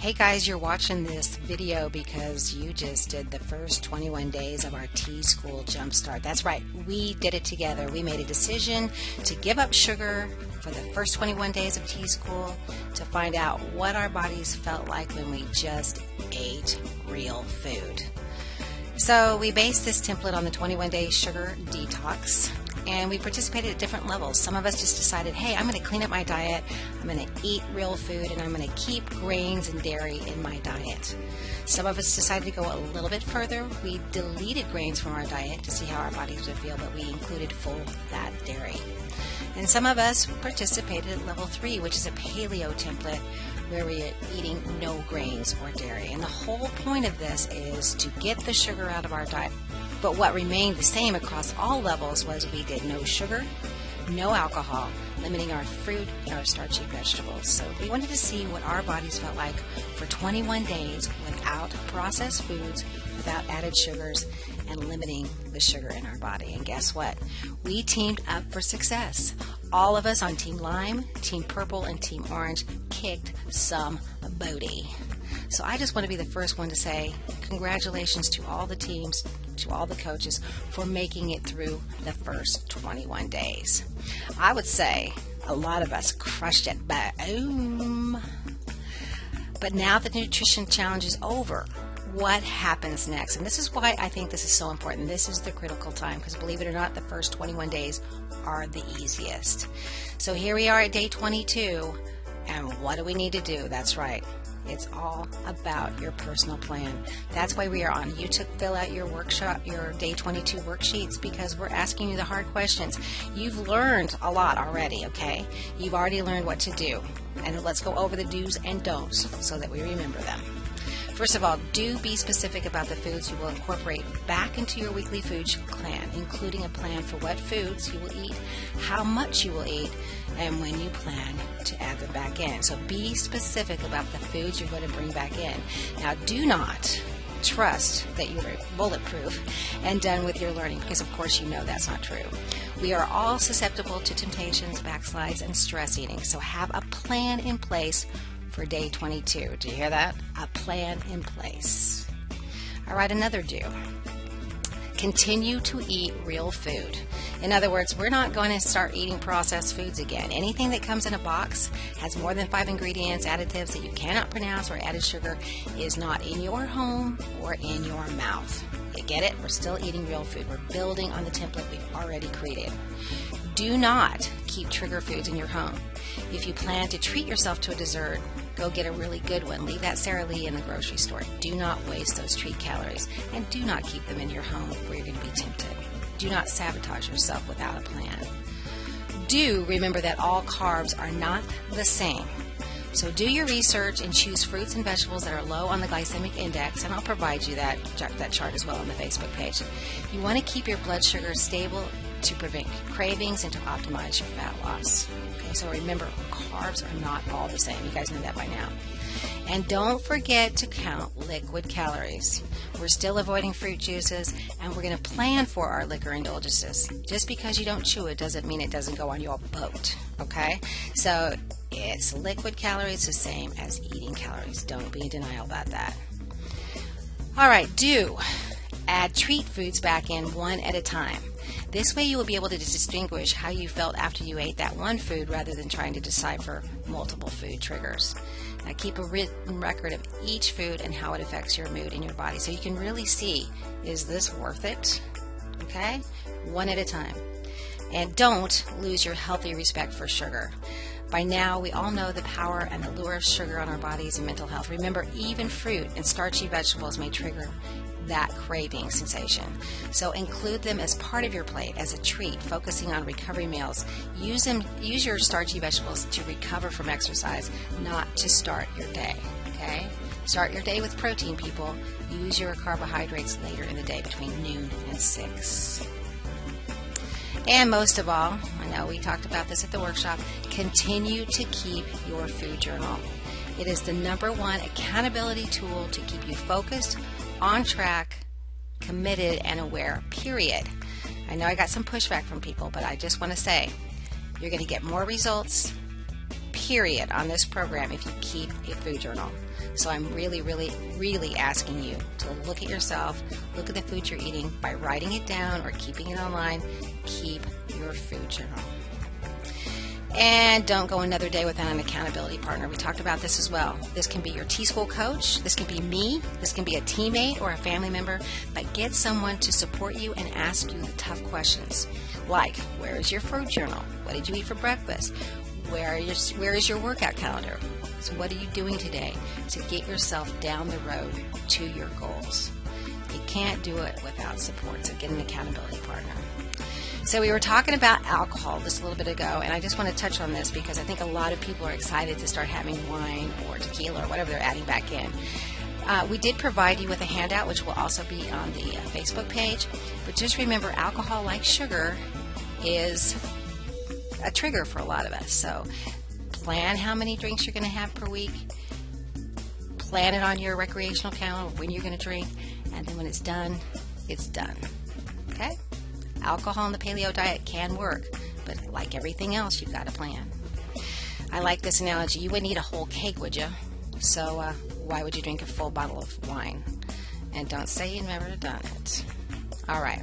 Hey guys, you're watching this video because you just did the first 21 days of our T-School Jumpstart. That's right, we did it together. We made a decision to give up sugar for the first 21 days of T-School to find out what our bodies felt like when we just ate real food. So we based this template on the 21-day Sugar Detox, and we participated at different levels. Some of us just decided, hey, I'm going to clean up my diet, I'm going to eat real food, and I'm going to keep grains and dairy in my diet. Some of us decided to go a little bit further. We deleted grains from our diet to see how our bodies would feel, but we included full fat dairy. And some of us participated at level 3, which is a paleo template where we are eating no grains or dairy. And the whole point of this is to get the sugar out of our diet. But what remained the same across all levels was we did no sugar, no alcohol, limiting our fruit and our starchy vegetables. So we wanted to see what our bodies felt like for 21 days without processed foods, without added sugars, and limiting the sugar in our body. And guess what? We teamed up for success. All of us on Team Lime, Team Purple, and Team Orange kicked some booty. So I just want to be the first one to say congratulations to all the teams, to all the coaches for making it through the first 21 days. I would say a lot of us crushed it, boom. But now the nutrition challenge is over. What happens next? And this is why I think this is so important. This is the critical time, because believe it or not, the first 21 days are the easiest. So here we are at day 22, and what do we need to do? That's right. It's all about your personal plan. That's why we are on YouTube. Fill out your workshop, your day 22 worksheets, because we're asking you the hard questions. You've learned a lot already, okay? You've already learned what to do. And let's go over the do's and don'ts so that we remember them. First of all, do be specific about the foods you will incorporate back into your weekly food plan, including a plan for what foods you will eat, how much you will eat, and when you plan to add them back in. So be specific about the foods you're going to bring back in. Now, do not trust that you're bulletproof and done with your learning, because of course you know that's not true. We are all susceptible to temptations, backslides, and stress eating. So have a plan in place for day 22. Do you hear that? A plan in place. All right, another do. Continue to eat real food. In other words, we're not going to start eating processed foods again. Anything that comes in a box has more than 5 ingredients, additives that you cannot pronounce, or added sugar is not in your home or in your mouth. You get it? We're still eating real food. We're building on the template we've already created. Do not keep trigger foods in your home. If you plan to treat yourself to a dessert, go get a really good one. Leave that Sara Lee in the grocery store. Do not waste those treat calories, and do not keep them in your home where you're going to be tempted. Do not sabotage yourself without a plan. Do remember that all carbs are not the same. So do your research and choose fruits and vegetables that are low on the glycemic index, and I'll provide you that chart as well on the Facebook page. You want to keep your blood sugar stable to prevent cravings and to optimize your fat loss. Okay, so remember, carbs are not all the same. You guys know that by now. And don't forget to count liquid calories. We're still avoiding fruit juices, and we're going to plan for our liquor indulgences. Just because you don't chew it doesn't mean it doesn't go on your boat, okay? So it's liquid calories the same as eating calories. Don't be in denial about that. All right, do add treat foods back in one at a time. This way you will be able to distinguish how you felt after you ate that one food rather than trying to decipher multiple food triggers. Now keep a written record of each food and how it affects your mood and your body so you can really see, is this worth it? Okay? One at a time. And don't lose your healthy respect for sugar. By now, we all know the power and the lure of sugar on our bodies and mental health. Remember, even fruit and starchy vegetables may trigger that craving sensation. So include them as part of your plate as a treat, focusing on recovery meals. Use your starchy vegetables to recover from exercise, not to start your day. Okay? Start your day with protein, people. Use your carbohydrates later in the day between noon and 6. And most of all, I know we talked about this at the workshop, continue to keep your food journal. It is the #1 accountability tool to keep you focused, on track, committed, and aware, period. I know I got some pushback from people, but I just want to say you're going to get more results, period, on this program if you keep a food journal. So I'm really, really, really asking you to look at yourself, look at the food you're eating by writing it down or keeping it online. Keep your food journal. And don't go another day without an accountability partner. We talked about this as well. This can be your T-School coach. This can be me. This can be a teammate or a family member. But get someone to support you and ask you the tough questions. Like, where is your food journal? What did you eat for breakfast? Where is your workout calendar? So what are you doing today to get yourself down the road to your goals? You can't do it without support. So get an accountability partner. So we were talking about alcohol just a little bit ago, and I just want to touch on this because I think a lot of people are excited to start having wine or tequila or whatever they're adding back in. We did provide you with a handout, which will also be on the Facebook page. But just remember, alcohol, like sugar, is a trigger for a lot of us. So plan how many drinks you're going to have per week. Plan it on your recreational calendar when you're going to drink. And then when it's done, it's done. Okay? Alcohol in the paleo diet can work, but like everything else, you've got a plan. I like this analogy. You wouldn't eat a whole cake, would you? So why would you drink a full bottle of wine? And don't say you've never done it. All right.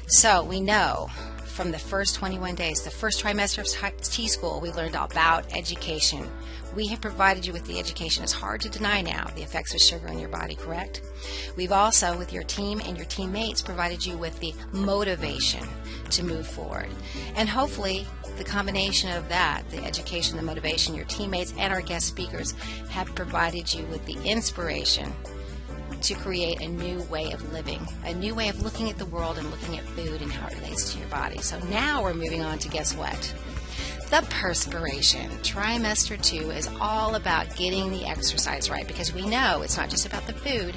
So we know from the first 21 days, the first trimester of T-School, we learned all about education. We have provided you with the education. It's hard to deny now the effects of sugar in your body, correct? We've also, with your team and your teammates, provided you with the motivation to move forward. And hopefully, the combination of that, the education, the motivation, your teammates, and our guest speakers have provided you with the inspiration to create a new way of living, a new way of looking at the world and looking at food and how it relates to your body. So now we're moving on to, guess what? The perspiration. Trimester 2 is all about getting the exercise right, because we know it's not just about the food,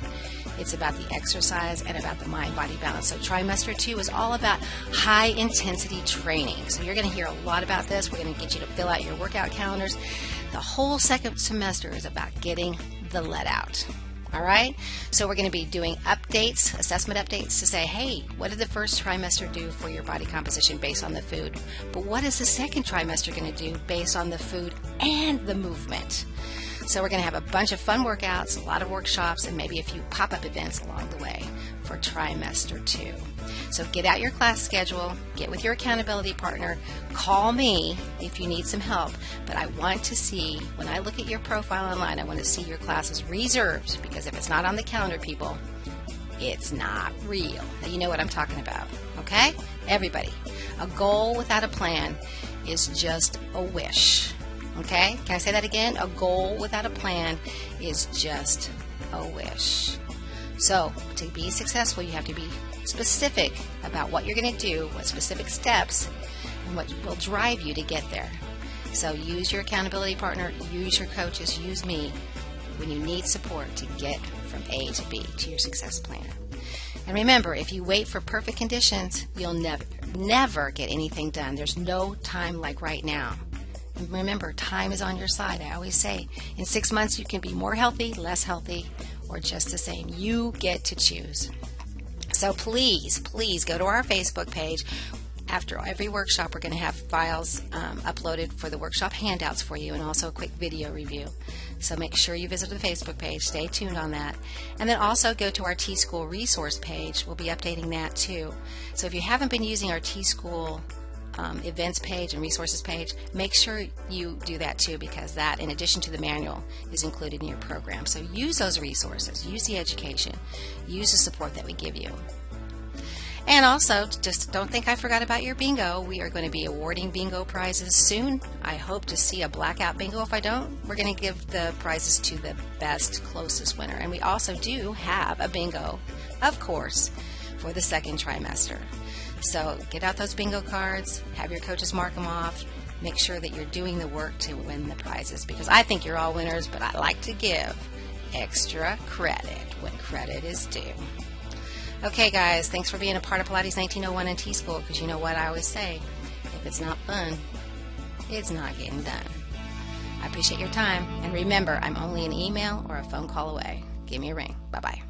it's about the exercise and about the mind-body balance. So trimester 2 is all about high-intensity training. So you're going to hear a lot about this. We're going to get you to fill out your workout calendars. The whole second semester is about getting the let out. All right, so we're going to be doing updates, assessment updates to say, hey, what did the first trimester do for your body composition based on the food? But what is the second trimester going to do based on the food and the movement? So we're going to have a bunch of fun workouts, a lot of workshops, and maybe a few pop-up events along the way for trimester 2. So get out your class schedule, get with your accountability partner, call me if you need some help. But I want to see, when I look at your profile online, I want to see your classes reserved, because if it's not on the calendar, people, it's not real. Now, you know what I'm talking about, okay? Everybody, a goal without a plan is just a wish, okay? Can I say that again? A goal without a plan is just a wish. So to be successful, you have to be specific about what you're going to do, what specific steps, and what will drive you to get there. So use your accountability partner, use your coaches, use me when you need support to get from A to B to your success plan. And remember, if you wait for perfect conditions, you'll never get anything done. There's no time like right now. And remember, time is on your side. I always say, in 6 months you can be more healthy, less healthy, or just the same. You get to choose. So please, please go to our Facebook page. After every workshop, we're going to have files uploaded for the workshop handouts for you, and also a quick video review. So make sure you visit the Facebook page. Stay tuned on that. And then also go to our T-School resource page. We'll be updating that too. So if you haven't been using our T-School events page and resources page, make sure you do that too, because that, in addition to the manual, is included in your program. So use those resources, use the education, use the support that we give you. And also, just don't think I forgot about your bingo. We are going to be awarding bingo prizes soon. I hope to see a blackout bingo. If I don't, we're going to give the prizes to the best, closest winner. And we also do have a bingo, of course, for the second trimester. So get out those bingo cards, have your coaches mark them off, make sure that you're doing the work to win the prizes, because I think you're all winners, but I like to give extra credit when credit is due. Okay guys, thanks for being a part of Pilates 1901 and T-School, because you know what I always say, if it's not fun, it's not getting done. I appreciate your time, and remember, I'm only an email or a phone call away. Give me a ring. Bye-bye.